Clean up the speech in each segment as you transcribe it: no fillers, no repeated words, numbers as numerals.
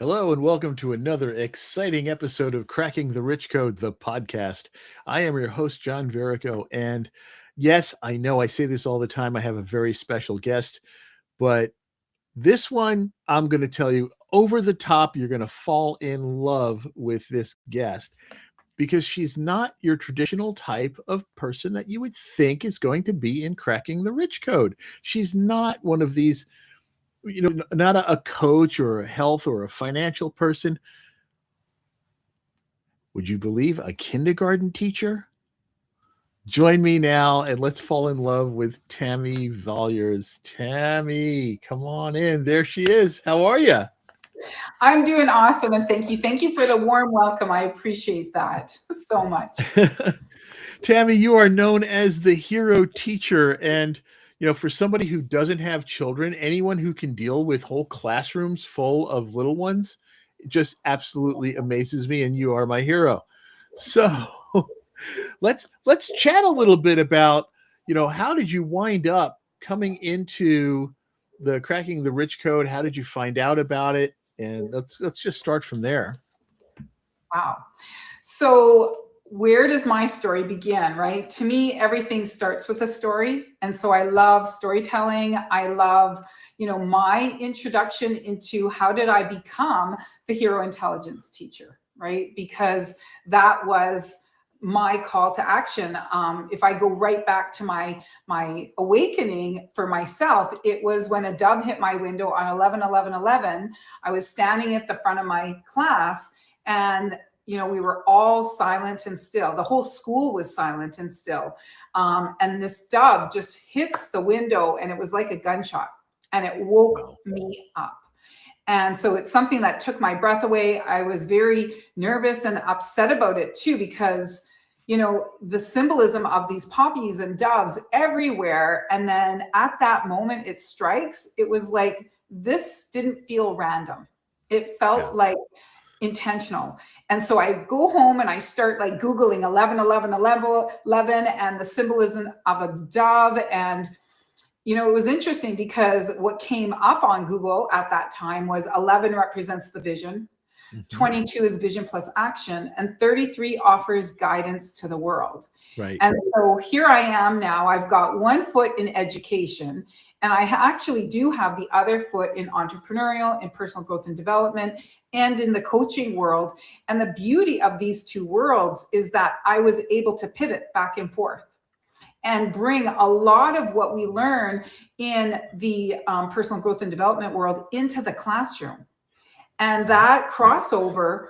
Hello and welcome to another exciting episode of Cracking the Rich Code, the podcast. I am your host, John Verico. And yes, I know I say this all the time. I have a very special guest, but this one, I'm going to tell you over the top, you're going to fall in love with this guest because she's not your traditional type of person that you would think is going to be in Cracking the Rich Code. She's not one of these not a coach or a health or a financial person. Would you believe a kindergarten teacher? Join me now and let's fall in love with Tammy Vallieres. Tammy, come on in. There she is. How are you? I'm doing awesome, and thank you. Thank you for the warm welcome. I appreciate that so much. Tammy, you are known as the hero teacher. And, for somebody who doesn't have children, anyone who can deal with whole classrooms full of little ones, it just absolutely amazes me. And you are my hero. So let's chat a little bit about, how did you wind up coming into the Cracking the Rich Code? How did you find out about it? And let's just start from there. Wow. So, where does my story begin, right? To me, everything starts with a story. And so I love storytelling. I love, my introduction into how did I become the hero intelligence teacher, right? Because that was my call to action. If I go right back to my awakening for myself, it was when a dove hit my window on 11/11/11. I was standing at the front of my class, and we were all silent and still. The whole school was silent and still. And this dove just hits the window, and it was like a gunshot, and it woke me up. And so it's something that took my breath away. I was very nervous and upset about it too, because the symbolism of these poppies and doves everywhere. And then at that moment it strikes, it was like, this didn't feel random. It felt like intentional. And so I go home and I start like Googling 11/11/11 and the symbolism of a dove. And it was interesting because what came up on Google at that time was 11 represents the vision, 22 is vision plus action, and 33 offers guidance to the world. Right. And so here I am now. I've got one foot in education, and I actually do have the other foot in entrepreneurial and personal growth and development and in the coaching world. And the beauty of these two worlds is that I was able to pivot back and forth and bring a lot of what we learn in the personal growth and development world into the classroom. And that crossover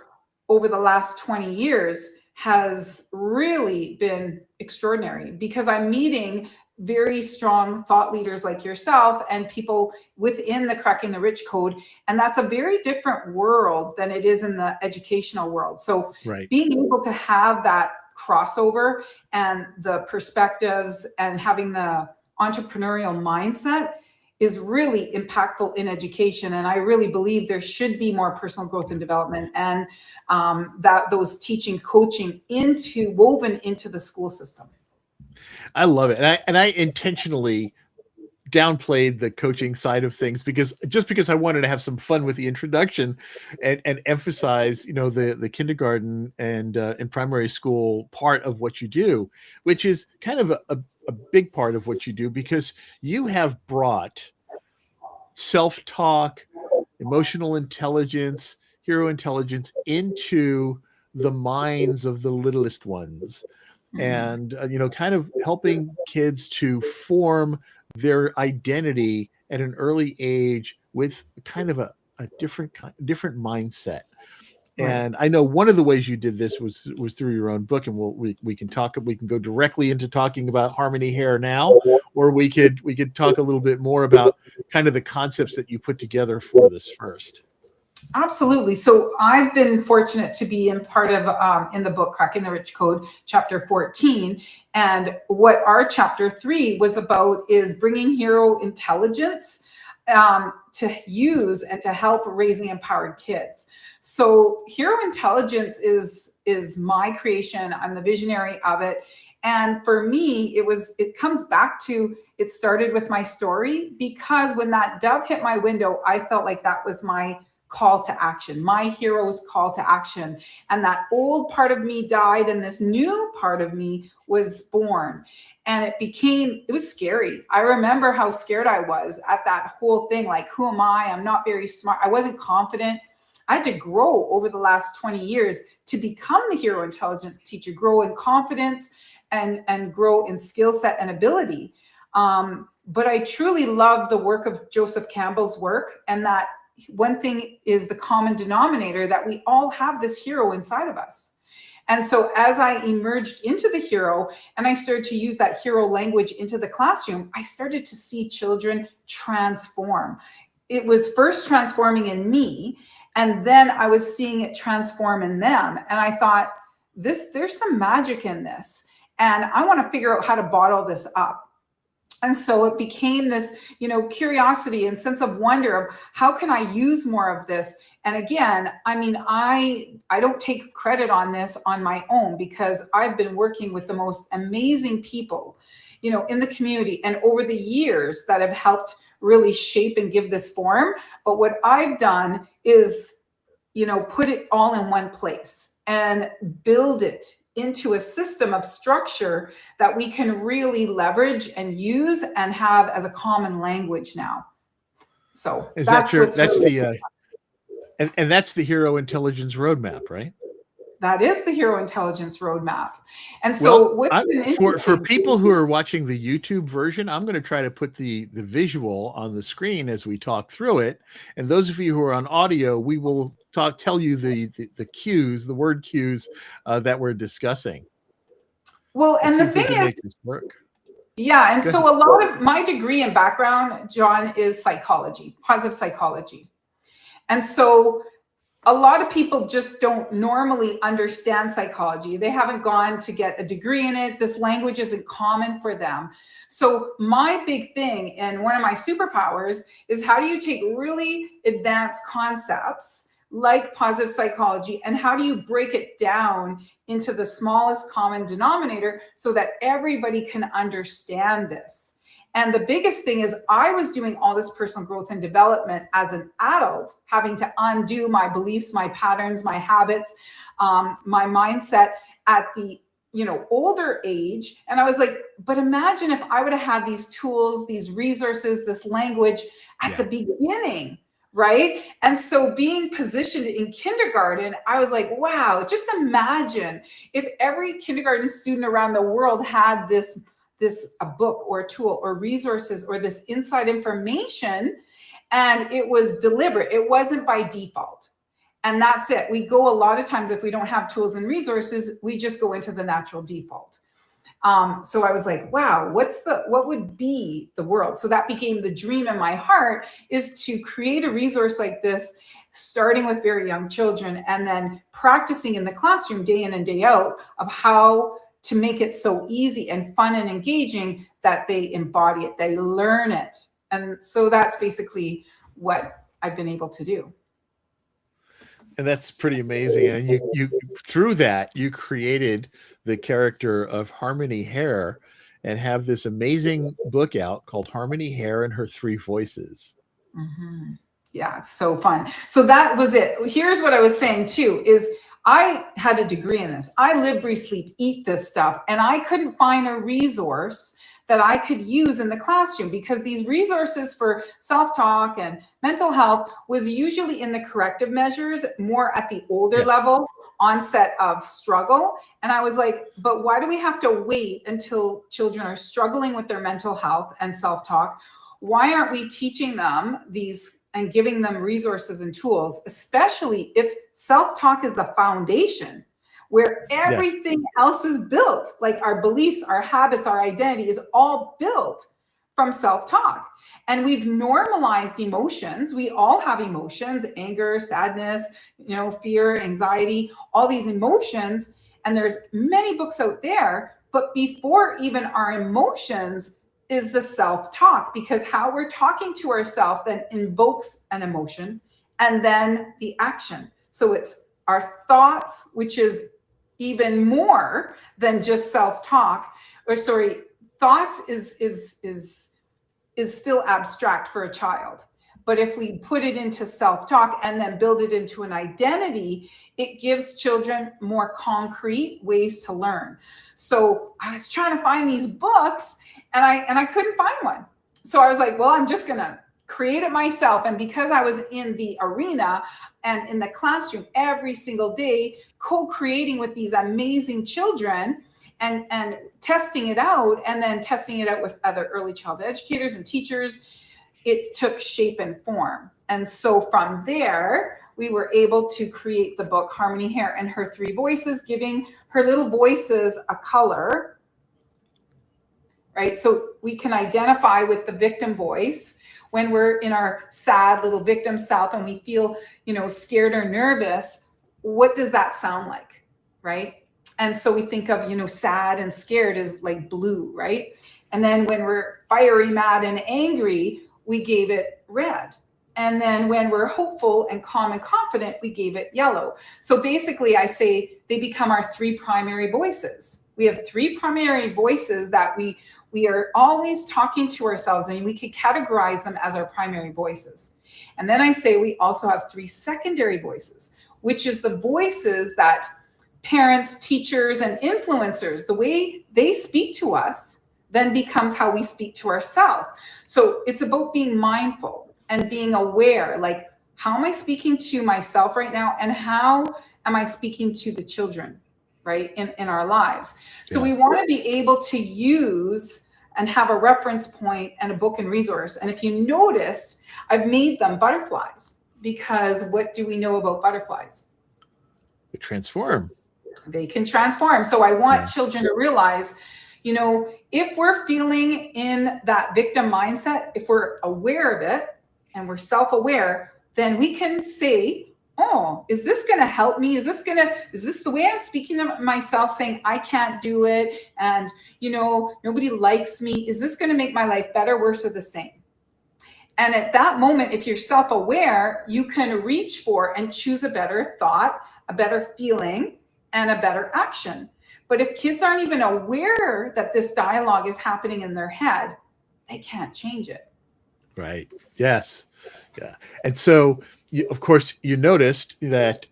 over the last 20 years has really been extraordinary, because I'm meeting very strong thought leaders like yourself and people within the Cracking the Rich Code. And that's a very different world than it is in the educational world. So being able to have that crossover and the perspectives and having the entrepreneurial mindset is really impactful in education. And I really believe there should be more personal growth and development, and that those teaching, coaching woven into the school system. I love it. And I intentionally downplayed the coaching side of things because I wanted to have some fun with the introduction and emphasize, the kindergarten and primary school part of what you do, which is kind of a big part of what you do, because you have brought self-talk, emotional intelligence, hero intelligence into the minds of the littlest ones. And, kind of helping kids to form their identity at an early age with kind of a different mindset. And I know one of the ways you did this was through your own book, and we can go directly into talking about Harmony Hair now, or we could talk a little bit more about kind of the concepts that you put together for this first. Absolutely. So I've been fortunate to be in part of in the book Cracking the Rich Code, chapter 14. And what our chapter 3 was about is bringing hero intelligence to use and to help raising empowered kids. So hero intelligence is my creation. I'm the visionary of it. And for me, it comes back to, it started with my story, because when that dove hit my window, I felt like that was my call to action, my hero's call to action. And that old part of me died and this new part of me was born. And it was scary. I remember how scared I was at that whole thing. Like, who am I? I'm not very smart. I wasn't confident. I had to grow over the last 20 years to become the hero intelligence teacher, grow in confidence and grow in skill set and ability. But I truly love the work of Joseph Campbell's work. And that one thing is the common denominator, that we all have this hero inside of us. And so as I emerged into the hero and I started to use that hero language into the classroom, I started to see children transform. It was first transforming in me, and then I was seeing it transform in them. And I thought, there's some magic in this. And I want to figure out how to bottle this up. And so it became this, curiosity and sense of wonder of how can I use more of this? And again, I mean, I don't take credit on this on my own, because I've been working with the most amazing people, in the community and over the years that have helped really shape and give this form. But what I've done is, put it all in one place and build it into a system of structure that we can really leverage and use and have as a common language now. So that's the Hero Intelligence Roadmap, right? That is the Hero Intelligence Roadmap. And so for people who are watching the YouTube version, I'm going to try to put the visual on the screen as we talk through it. And those of you who are on audio, we will tell you the cues, the word cues that we're discussing. Well, and the thing is, this work. Yeah. And so a lot of my degree and background, John, is psychology, positive psychology. And so a lot of people just don't normally understand psychology. They haven't gone to get a degree in it. This language isn't common for them. So my big thing and one of my superpowers is, how do you take really advanced concepts like positive psychology and how do you break it down into the smallest common denominator so that everybody can understand this? And the biggest thing is, I was doing all this personal growth and development as an adult, having to undo my beliefs, my patterns, my habits, my mindset at the older age. And I was like, but imagine if I would have had these tools, these resources, this language at the beginning, right? And so being positioned in kindergarten, I was like, wow, just imagine if every kindergarten student around the world had a book or a tool or resources or this inside information, and it was deliberate. It wasn't by default. And that's it. We go a lot of times, if we don't have tools and resources, we just go into the natural default. So I was like, wow, what would be the world? So that became the dream in my heart, is to create a resource like this, starting with very young children and then practicing in the classroom day in and day out of how to make it so easy and fun and engaging that they embody it, they learn it. And so that's basically what I've been able to do. And that's pretty amazing. And you through that, you created the character of Harmony Hare and have this amazing book out called Harmony Hare and Her Three Voices. Mm-hmm. Yeah, it's so fun. So that was it. Here's what I was saying too, is I had a degree in this. I live, breathe, sleep, eat this stuff. And I couldn't find a resource that I could use in the classroom, because these resources for self-talk and mental health was usually in the corrective measures, more at the older level, onset of struggle. And I was like, but why do we have to wait until children are struggling with their mental health and self-talk? Why aren't we teaching them these and giving them resources and tools, especially if self-talk is the foundation where everything else is built, like our beliefs, our habits, our identity is all built from self-talk. And we've normalized emotions. We all have emotions, anger, sadness, fear, anxiety, all these emotions. And there's many books out there, but before even our emotions is the self-talk, because how we're talking to ourselves then invokes an emotion and then the action. So it's our thoughts, which is even more than just self-talk, thoughts is still abstract for a child, But if we put it into self-talk and then build it into an identity, it gives children more concrete ways to learn. So I was trying to find these books and I couldn't find one. So I was like, well, I'm just going to create it myself. And because I was in the arena and in the classroom every single day, co-creating with these amazing children and testing it out, and then testing it out with other early childhood educators and teachers, it took shape and form. And so from there, we were able to create the book Harmony Hare and Her Three Voices, giving her little voices a color, right? So we can identify with the victim voice when we're in our sad little victim self and we feel, scared or nervous. What does that sound like, right? And so we think of, sad and scared is like blue, right? And then when we're fiery, mad, and angry, we gave it red. And then when we're hopeful and calm and confident, we gave it yellow. So basically, I say they become our three primary voices. We have three primary voices that we are always talking to ourselves, and we could categorize them as our primary voices. And then I say we also have three secondary voices, which is the voices that parents, teachers, and influencers, the way they speak to us then becomes how we speak to ourselves. So it's about being mindful and being aware, like, how am I speaking to myself right now? And how am I speaking to the children, right, in our lives? So we want to be able to use and have a reference point and a book and resource. And if you notice, I've made them butterflies, because what do we know about butterflies? They transform. They can transform. So I want children to realize, if we're feeling in that victim mindset, if we're aware of it and we're self-aware, then we can say, oh, is this going to help me? Is this the way I'm speaking to myself, saying I can't do it, and nobody likes me? Is this going to make my life better, worse, or the same? And at that moment, if you're self-aware, you can reach for and choose a better thought, a better feeling, and a better action. But if kids aren't even aware that this dialogue is happening in their head, they can't change it. Right. Yes. Yeah. And so, of course, you noticed that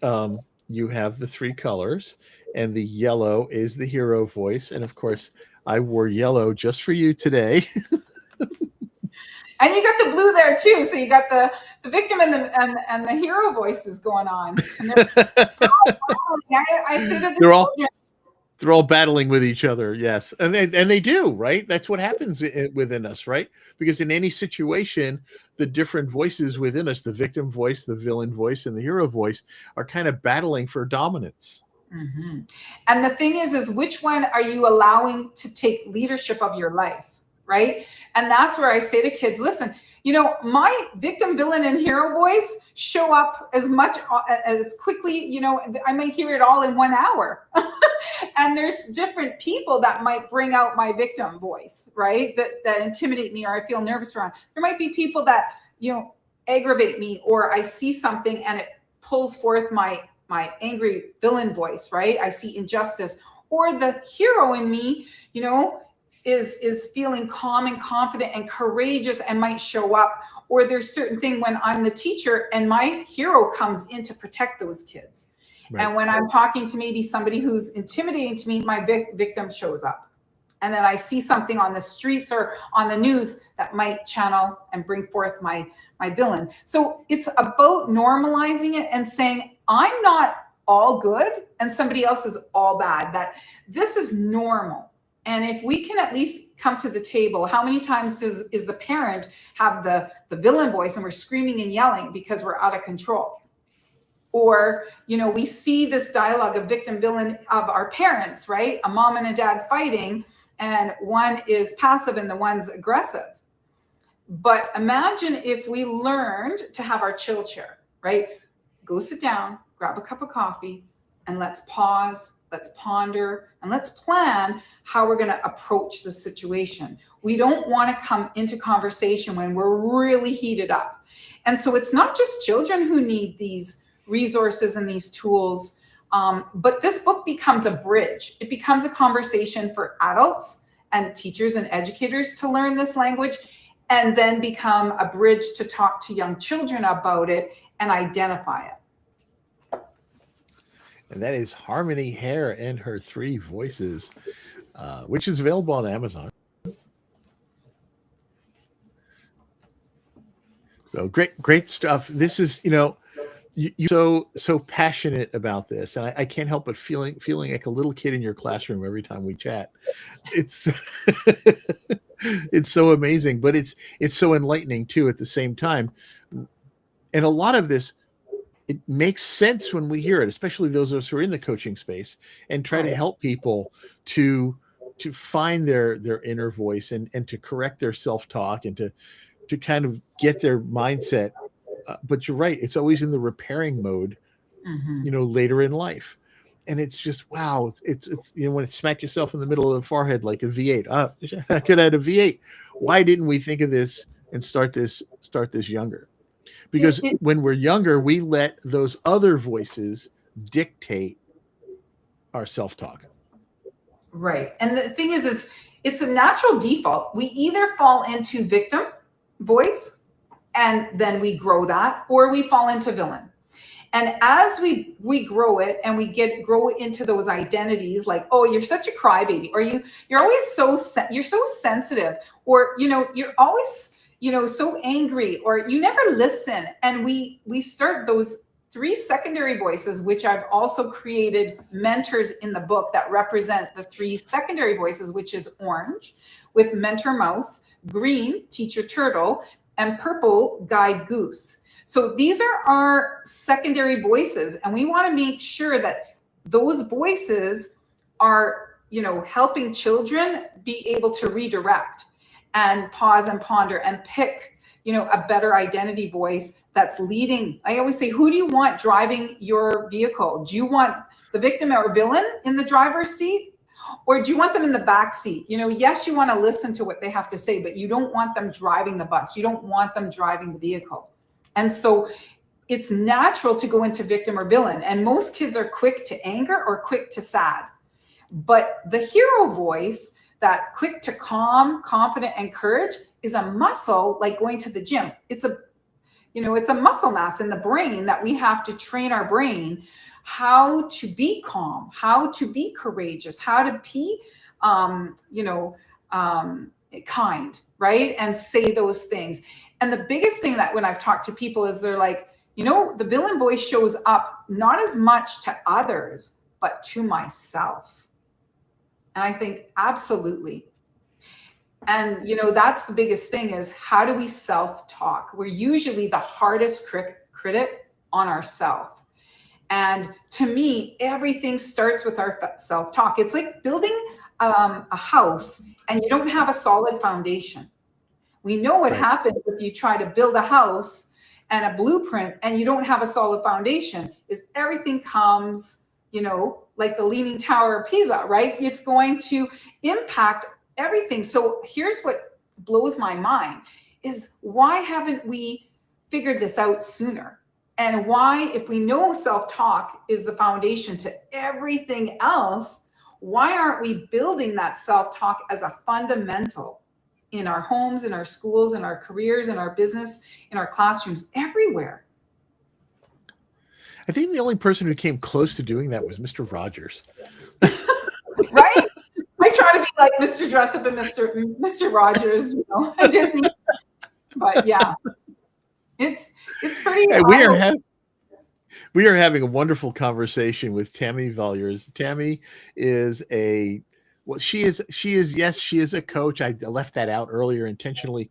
you have the three colors, and the yellow is the hero voice. And of course, I wore yellow just for you today. And you got the blue there too. So you got the victim and the hero voices going on. And I say to the children, they're all battling with each other. Yes. And they do, right? That's what happens within us, right? Because in any situation, the different voices within us, the victim voice, the villain voice, and the hero voice, are kind of battling for dominance. Mm-hmm. And the thing is which one are you allowing to take leadership of your life? Right. And that's where I say to kids, listen, my victim, villain, and hero voice show up as quickly, I may hear it all in 1 hour. And there's different people that might bring out my victim voice, right? That intimidate me, or I feel nervous around. There might be people that, aggravate me, or I see something and it pulls forth my angry villain voice, right? I see injustice. Or the hero in me, is feeling calm and confident and courageous and might show up. Or there's certain thing when I'm the teacher and my hero comes in to protect those kids. Right. And when I'm talking to maybe somebody who's intimidating to me, my victim shows up. And then I see something on the streets or on the news that might channel and bring forth my villain. So it's about normalizing it and saying, I'm not all good and somebody else is all bad, that this is normal. And if we can at least come to the table, how many times is the parent have the villain voice and we're screaming and yelling because we're out of control? Or, we see this dialogue of victim villain of our parents, right? A mom and a dad fighting, and one is passive and the one's aggressive. But imagine if we learned to have our chill chair, right? Go sit down, grab a cup of coffee, and let's pause, let's ponder, and let's plan how we're going to approach the situation. We don't want to come into conversation when we're really heated up. And so it's not just children who need these resources and these tools, but this book becomes a bridge. It becomes a conversation for adults and teachers and educators to learn this language. and then become a bridge to talk to young children about it and identify it. And that is Harmony Hare and Her Three Voices, which is available on Amazon. So great stuff. This is, you so passionate about this, and I can't help but feeling like a little kid in your classroom every time we chat. It's it's so amazing, but it's so enlightening too at the same time. And a lot of this, it makes sense when we hear it, especially those of us who are in the coaching space and try to help people to find their inner voice and to correct their self-talk and to kind of get their mindset. But you're right, it's always in the repairing mode, later in life. And it's just, wow, it's when it smack yourself in the middle of the forehead like a V8. I could have had a V8. Why didn't we think of this and start this younger? Because when we're younger, we let those other voices dictate our self-talk. Right. And the thing is, it's a natural default. We either fall into victim voice and then we grow that, or we fall into villain. And as we grow it and we grow into those identities, like, oh, you're such a crybaby, or you're always you're so sensitive, or you're always so angry, or you never listen. And we start those 3 secondary voices, which I've also created mentors in the book that represent the 3 secondary voices, which is orange with mentor mouse, green teacher turtle, and purple guide goose. So these are our secondary voices, and we want to make sure that those voices are, helping children be able to redirect and pause and ponder and pick, a better identity voice that's leading. I always say, who do you want driving your vehicle? Do you want the victim or villain in the driver's seat? Or do you want them in the back seat? Yes, you want to listen to what they have to say, but you don't want them driving the bus. You don't want them driving the vehicle. And so it's natural to go into victim or villain. And most kids are quick to anger or quick to sad. But the hero voice, that quick to calm, confident, and courage, is a muscle like going to the gym. It's a muscle mass in the brain that we have to train our brain how to be calm, how to be courageous, how to be, kind, right? And say those things. And the biggest thing that when I've talked to people is they're like, the villain voice shows up not as much to others, but to myself. And I think absolutely. And, that's the biggest thing, is how do we self-talk? We're usually the hardest critic on ourselves. And to me, everything starts with our self-talk. It's like building a house and you don't have a solid foundation. We know what happens if you try to build a house and a blueprint and you don't have a solid foundation, is everything comes, like the Leaning Tower of Pisa, right? It's going to impact everything. So here's what blows my mind is, why haven't we figured this out sooner? And why, if we know self-talk is the foundation to everything else, why aren't we building that self-talk as a fundamental in our homes, in our schools, in our careers, in our business, in our classrooms, everywhere? I think the only person who came close to doing that was Mr. Rogers. Right? I try to be like Mr. Dressup and Mr. Rogers, at Disney. But yeah, it's pretty. Hey, we are having a wonderful conversation with Tammy Vallieres. Tammy is she is a coach. I left that out earlier intentionally.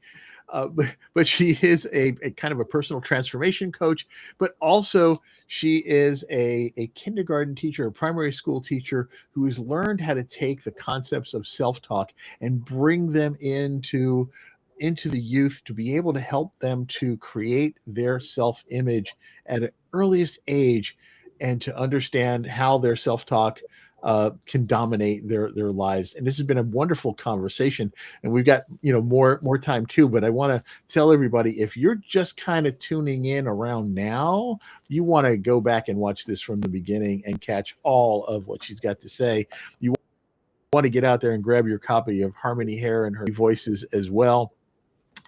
But she is a kind of a personal transformation coach, but also she is a kindergarten teacher, a primary school teacher who has learned how to take the concepts of self-talk and bring them into the youth to be able to help them to create their self-image at an earliest age and to understand how their self-talk can dominate their lives. And this has been a wonderful conversation, and we've got more time too. But I want to tell everybody, if you're just kind of tuning in around now, you want to go back and watch this from the beginning and catch all of what she's got to say. You want to get out there and grab your copy of Harmony Hare and Her Voices as well.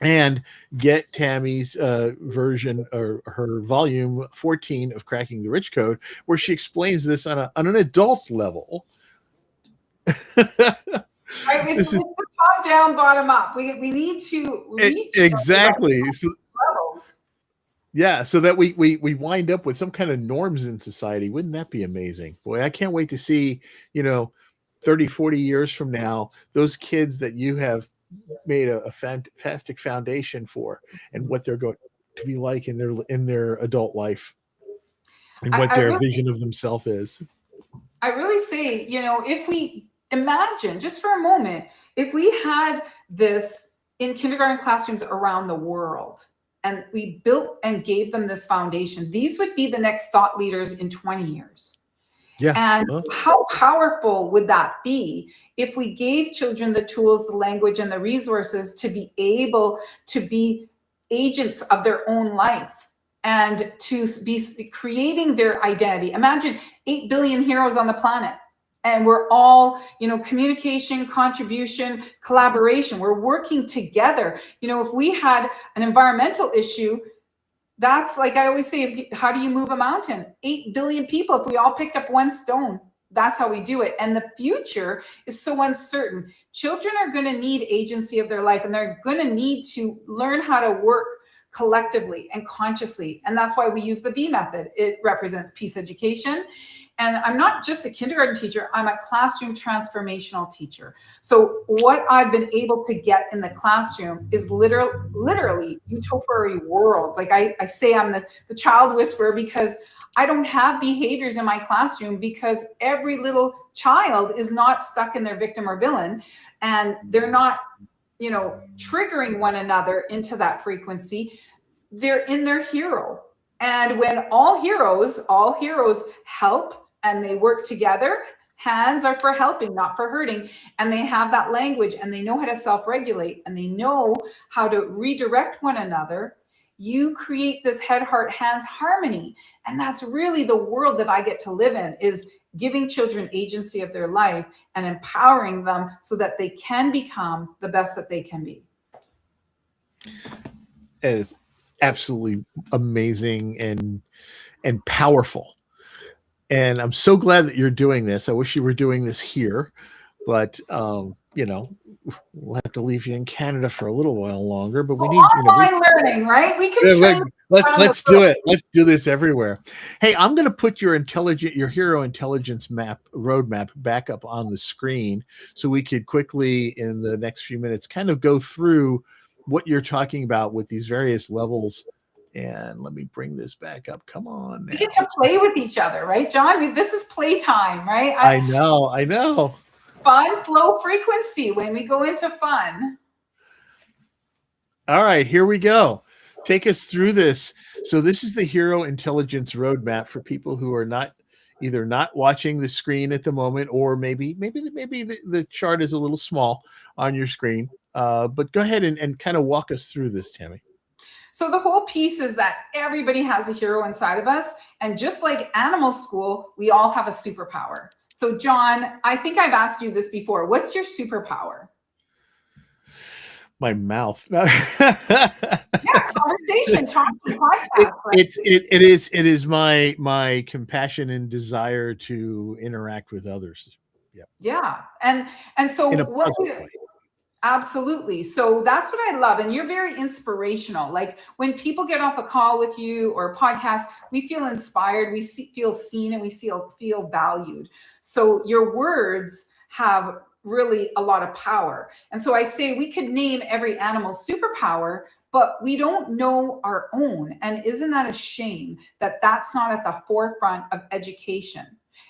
and get Tammy's version, or her volume 14 of Cracking the Rich Code, where she explains this on an adult level. Right, with This is the top down, bottom up. We need to reach exactly. So, levels. yeah, so that we wind up with some kind of norms in society. Wouldn't that be amazing? Boy, I can't wait to see, 30, 40 years from now, those kids that you have made a fantastic foundation for, and what they're going to be like in their adult life, and what I their really, vision of themselves is. I really say, if we imagine just for a moment, if we had this in kindergarten classrooms around the world, and we built and gave them this foundation, these would be the next thought leaders in 20 years. Yeah. And how powerful would that be if we gave children the tools, the language, and the resources to be able to be agents of their own life and to be creating their identity? Imagine 8 billion heroes on the planet. And we're all, communication, contribution, collaboration. We're working together. If we had an environmental issue, that's like I always say, how do you move a mountain? 8 billion people. If we all picked up one stone, that's how we do it. And the future is so uncertain. Children are going to need agency of their life, and they're going to need to learn how to work collectively and consciously. And that's why we use the V method. It represents peace education. And I'm not just a kindergarten teacher, I'm a classroom transformational teacher. So what I've been able to get in the classroom is literally utopian worlds. Like I say, I'm the child whisperer, because I don't have behaviors in my classroom, because every little child is not stuck in their victim or villain, and they're not, triggering one another into that frequency. They're in their hero. And when all heroes help and they work together, hands are for helping, not for hurting. And they have that language, and they know how to self-regulate, and they know how to redirect one another. You create this head, heart, hands harmony. And that's really the world that I get to live in, is giving children agency of their life and empowering them so that they can become the best that they can be. It is absolutely amazing and powerful. And I'm so glad that you're doing this. I wish you were doing this here, but we'll have to leave you in Canada for a little while longer. But we need online learning, right? We can train. Let's do it. Let's do this everywhere. Hey, I'm going to put your hero intelligence roadmap back up on the screen, so we could quickly, in the next few minutes, kind of go through what you're talking about with these various levels. And let me bring this back up. Come on. We get to play with each other, right, John? This is playtime, right? I know. Fun, flow, frequency when we go into fun. All right, here we go. Take us through this. So this is the Hero Intelligence Roadmap for people who are either not watching the screen at the moment, or maybe the chart is a little small on your screen. But go ahead and kind of walk us through this, Tammy. So the whole piece is that everybody has a hero inside of us. And just like animal school, we all have a superpower. So John, I think I've asked you this before. What's your superpower? My mouth. Yeah, conversation, talking, podcast. It is my compassion and desire to interact with others. Yeah. And so in a positive way. Absolutely. So that's what I love. And you're very inspirational. Like when people get off a call with you or a podcast, we feel inspired, we feel seen, and we feel valued. So your words have really a lot of power. And so I say we could name every animal's superpower, but we don't know our own. And isn't that a shame that that's not at the forefront of education?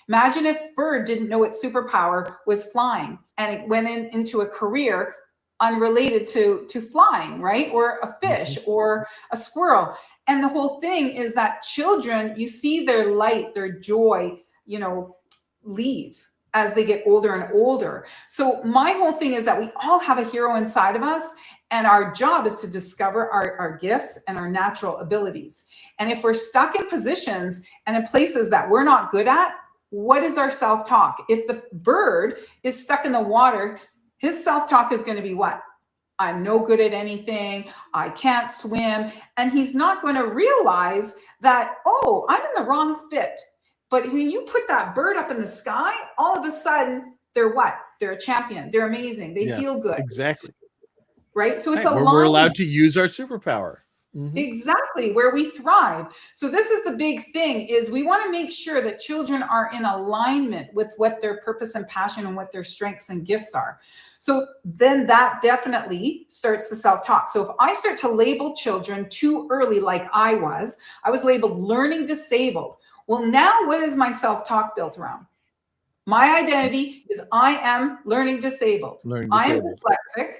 Imagine if bird didn't know its superpower was flying, and it went into a career unrelated to flying, right? Or a fish or a squirrel. And the whole thing is that children, you see their light, their joy, leave as they get older and older. So my whole thing is that we all have a hero inside of us, and our job is to discover our gifts and our natural abilities. And if we're stuck in positions and in places that we're not good at, what is our self-talk? If the bird is stuck in the water, his self-talk is going to be what? I'm no good at anything. I can't swim. And he's not going to realize that, oh, I'm in the wrong fit. But when you put that bird up in the sky, all of a sudden, they're what? They're a champion. They're amazing. They Yeah, feel good, exactly. right? So it's Right, where we're alignment. allowed to use our superpower. Mhm. Exactly, where we thrive. So this is the big thing, is we want to make sure that children are in alignment with what their purpose and passion and what their strengths and gifts are. So then that definitely starts the self-talk. So if I start to label children too early, like I was labeled learning disabled. Well, now what is my self-talk built around? My identity is I am learning disabled. Learning I am disabled. dyslexic.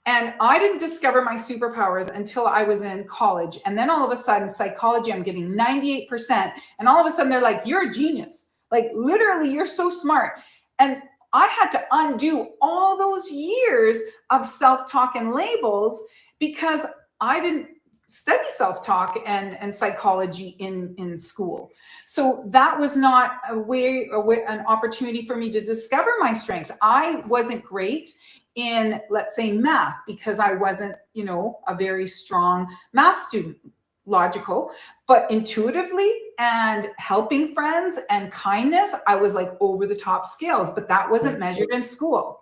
And I didn't discover my superpowers until I was in college. And then all of a sudden, psychology, I'm getting 98%. And all of a sudden, they're like, you're a genius. Like, literally, you're so smart. And I had to undo all those years of self-talk and labels because I didn't study self-talk and psychology in school. So that was not an opportunity for me to discover my strengths. I wasn't great in, let's say, math, because I wasn't, a very strong math student, logical, but intuitively and helping friends and kindness, I was like over the top skills, but that wasn't measured in school.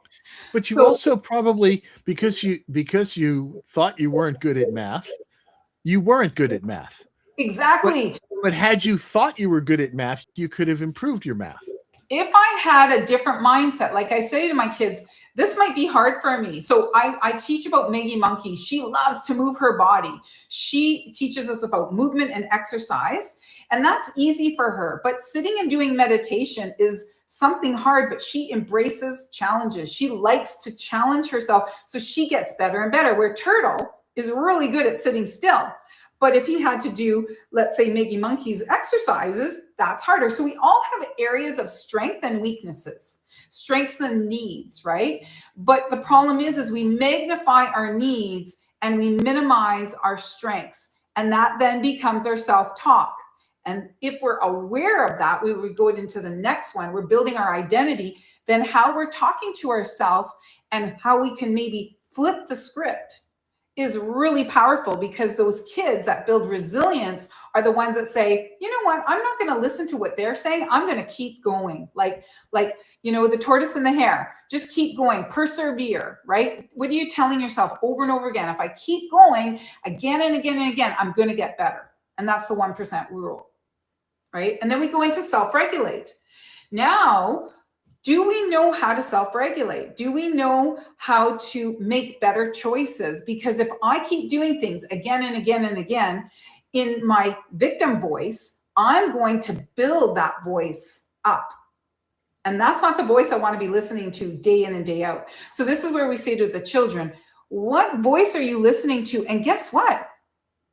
But you also probably, because you thought you weren't good at math, you weren't good at math. Exactly. But had you thought you were good at math, you could have improved your math. If I had a different mindset, like I say to my kids, this might be hard for me. So I teach about Maggie Monkey. She loves to move her body. She teaches us about movement and exercise, and that's easy for her. But sitting and doing meditation is something hard, but she embraces challenges. She likes to challenge herself, so she gets better and better, where Turtle is really good at sitting still. But if he had to do, let's say, Maggie Monkey's exercises, that's harder. So we all have areas of strength and weaknesses, strengths and needs, right? But the problem is we magnify our needs and we minimize our strengths. And that then becomes our self-talk. And if we're aware of that, we would go into the next one. We're building our identity, then how we're talking to ourselves and how we can maybe flip the script is really powerful, because those kids that build resilience are the ones that say, you know what, I'm not going to listen to what they're saying. I'm going to keep going. Like, the tortoise and the hare, just keep going, persevere, right? What are you telling yourself over and over again? If I keep going again and again and again, I'm going to get better. And that's the 1% rule, right? And then we go into self-regulate. Now, do we know how to self-regulate? Do we know how to make better choices? Because if I keep doing things again and again and again in my victim voice, I'm going to build that voice up. And that's not the voice I want to be listening to day in and day out. So this is where we say to the children, what voice are you listening to? And guess what?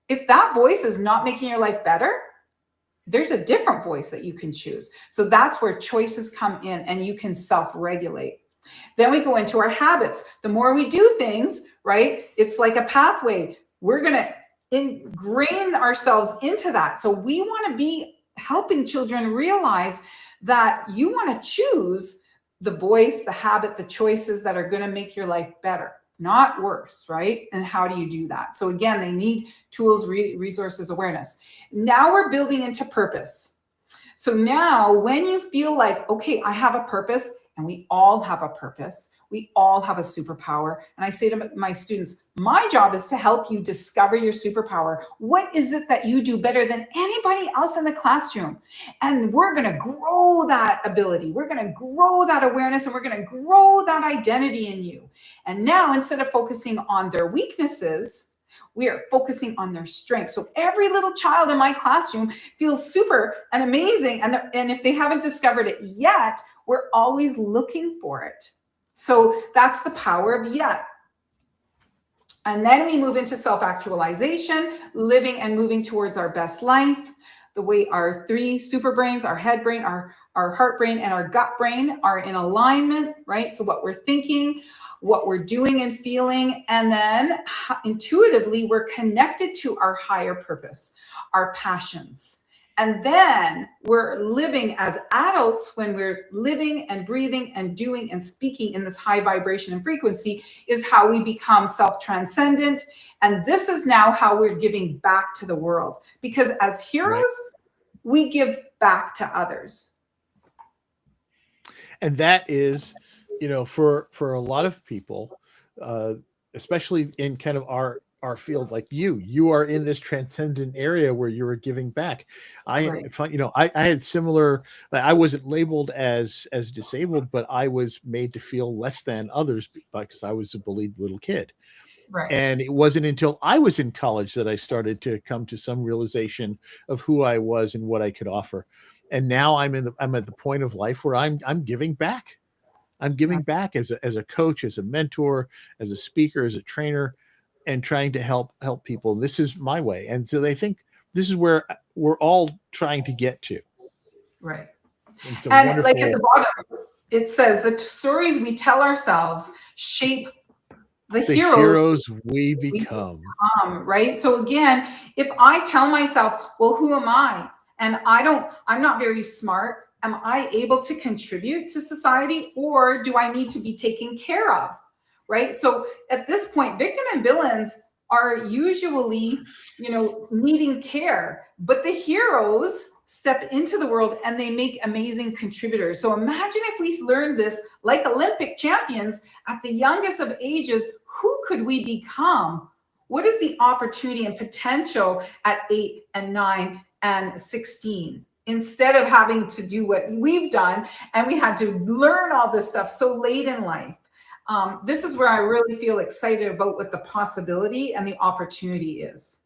If that voice is not making your life better, there's a different voice that you can choose. So that's where choices come in, and you can self-regulate. Then we go into our habits. The more we do things, right, it's like a pathway. We're going to ingrain ourselves into that. So we want to be helping children realize that you want to choose the voice, the habit, the choices that are going to make your life better, not worse, right? And how do you do that? So again, they need tools, resources, awareness. Now we're building into purpose. So now when you feel like, okay, I have a purpose, and we all have a purpose, we all have a superpower. And I say to my students, my job is to help you discover your superpower. What is it that you do better than anybody else in the classroom? And we're going to grow that ability. We're going to grow that awareness, and we're going to grow that identity in you. And now, instead of focusing on their weaknesses, we are focusing on their strengths. So every little child in my classroom feels super and amazing. And if they haven't discovered it yet, we're always looking for it. So that's the power of yet. And then we move into self-actualization, living and moving towards our best life. The way our three super brains, our head brain, our heart brain, and our gut brain are in alignment, right? So what we're thinking, what we're doing and feeling, and then intuitively we're connected to our higher purpose, our passions. And then we're living as adults, when we're living and breathing and doing and speaking in this high vibration and frequency, is how we become self-transcendent. And this is now how we're giving back to the world. Because as heroes, we give back to others. And that is, for a lot of people, especially in kind of our field, like you are in this transcendent area where you are giving back. Right. I had similar. I wasn't labeled as disabled, but I was made to feel less than others because I was a bullied little kid. Right. And it wasn't until I was in college that I started to come to some realization of who I was and what I could offer. And now I'm at the point of life where I'm giving back. I'm giving back as a coach, as a mentor, as a speaker, as a trainer, and trying to help people. This is my way. And so they think this is where we're all trying to get to. Right. It's And wonderful. like at the bottom, it says the stories we tell ourselves shape the heroes we become. Right. So again, if I tell myself, well, who am I? And I'm not very smart. Am I able to contribute to society, or do I need to be taken care of? Right. So at this point, victim and villains are usually, needing care, but the heroes step into the world and they make amazing contributors. So imagine if we learned this like Olympic champions at the youngest of ages. Who could we become? What is the opportunity and potential at 8 and 9 and 16? Instead of having to do what we've done, and we had to learn all this stuff so late in life. This is where I really feel excited about what the possibility and the opportunity is.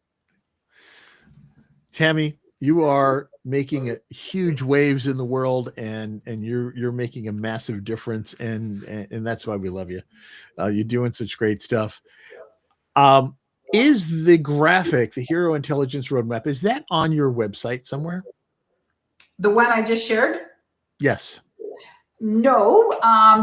Tammy, you are making huge waves in the world, and you're making a massive difference, and that's why we love you. You're doing such great stuff. Is the graphic, the Hero Intelligence Roadmap, is that on your website somewhere? The one I just shared? Yes. No,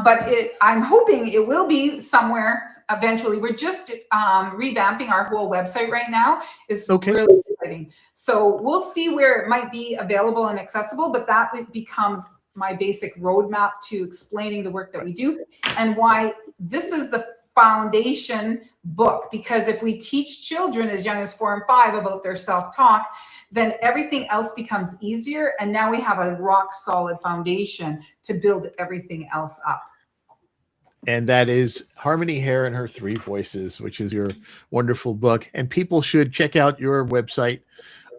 but I'm hoping it will be somewhere eventually. We're just revamping our whole website right now. It's really exciting. So we'll see where it might be available and accessible, but that becomes my basic roadmap to explaining the work that we do and why this is the foundation book. Because if we teach children as young as 4 and 5 about their self-talk, then everything else becomes easier. And now we have a rock solid foundation to build everything else up. And that is Harmony Hare and Her 3 Voices, which is your wonderful book. And people should check out your website.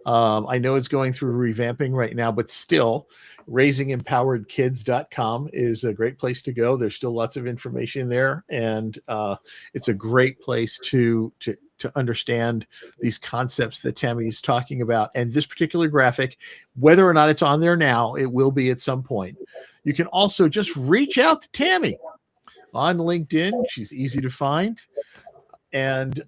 I know it's going through revamping right now, but still, raisingempoweredkids.com is a great place to go. There's still lots of information there, and it's a great place to understand these concepts that Tammy is talking about. And this particular graphic, whether or not it's on there now, it will be at some point. You can also just reach out to Tammy on LinkedIn. She's easy to find. And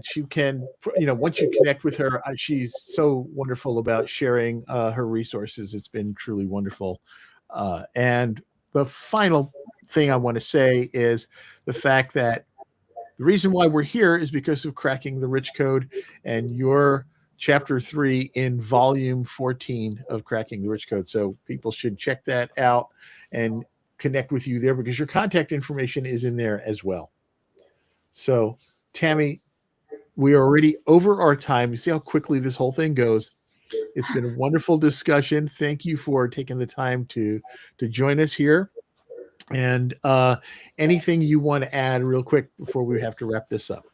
she can, once you connect with her, she's so wonderful about sharing her resources. It's been truly wonderful. And the final thing I want to say is the fact that the reason why we're here is because of Cracking the Rich Code and your chapter 3 in volume 14 of Cracking the Rich Code. So people should check that out and connect with you there, because your contact information is in there as well. So Tammy, we are already over our time. You see how quickly this whole thing goes. It's been a wonderful discussion. Thank you for taking the time to join us here. And anything you want to add real quick before we have to wrap this up?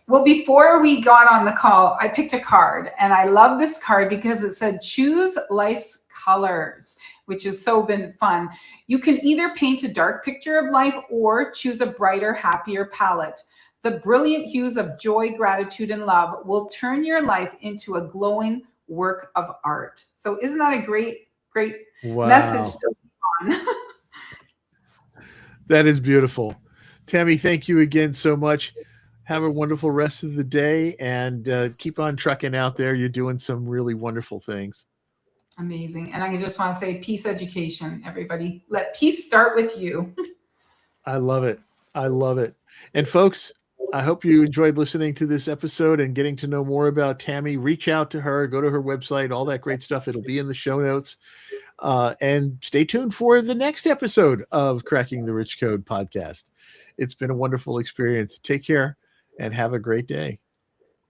Well, before we got on the call, I picked a card, and I love this card because it said, choose life's colors, which has so been fun. You can either paint a dark picture of life or choose a brighter, happier palette. The brilliant hues of joy, gratitude, and love will turn your life into a glowing work of art. So isn't that a great message to be on? That is beautiful. Tammy, thank you again so much. Have a wonderful rest of the day, and keep on trucking out there. You're doing some really wonderful things. Amazing. And I just want to say peace education, everybody. Let peace start with you. I love it. I love it. And folks, I hope you enjoyed listening to this episode and getting to know more about Tammy. Reach out to her, go to her website, all that great stuff. It'll be in the show notes. And stay tuned for the next episode of Cracking the Rich Code podcast. It's been a wonderful experience. Take care and have a great day.